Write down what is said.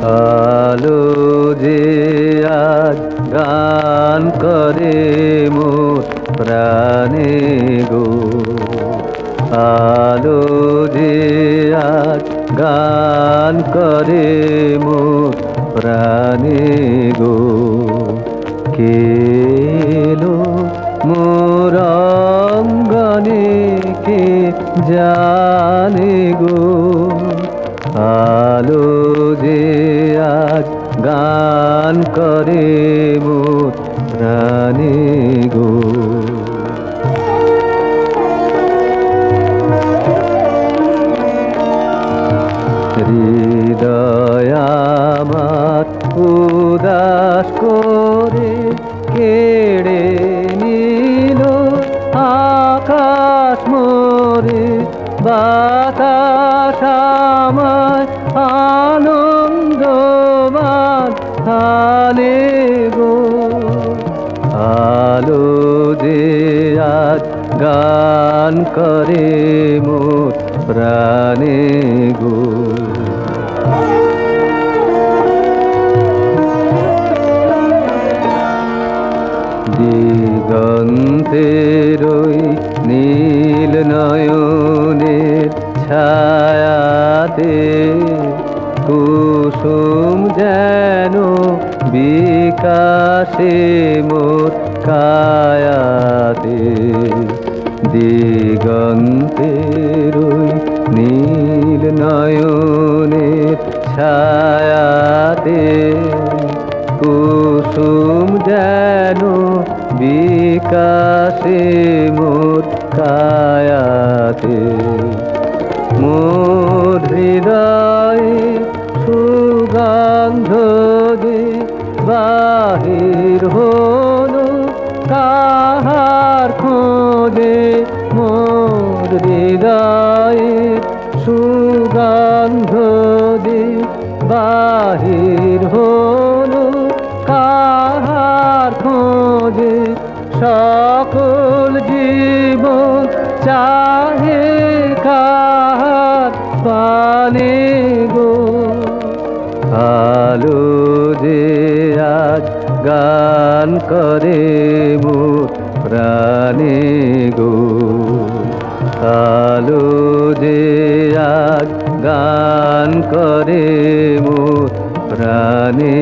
আলো যে আজ গান করে মোর প্রাণে গো, আলো যে আজ গান করে মোর প্রাণে গো, কেলো মোর অঙ্গনে কে জানে গো, আলো যে আজ গান করে মোর প্রাণে গো। হৃদয় আমার উদাস করে কেড়ে নিল আকাশ মোরে, বাতাস আমায় আনন্দবান হালে গো, আলো যে আজ গান করে মোর প্রাণে গো। দিগন্তের ওই নীল নয়নের ছায়াতে কুসুম যেন বিকাশে মোর কায়াতে, দিগন্তের ওই নীল নয়নের ছায়াতে কুসুম যেন বিকাশে মোর কায়াতে, মোর হৃদয়ে সুগন্ধ যে বাহির হলো কাহার খোঁজে, মোর হৃদয়ে সুগন্ধ যে বাহির হলো কাহার খোঁজে, সকল জীবন চাহে কাহার পানে গো, আলো যে আজ গান করে মোর প্রাণে গো, আলো যে আজ গান করে মোর প্রাণে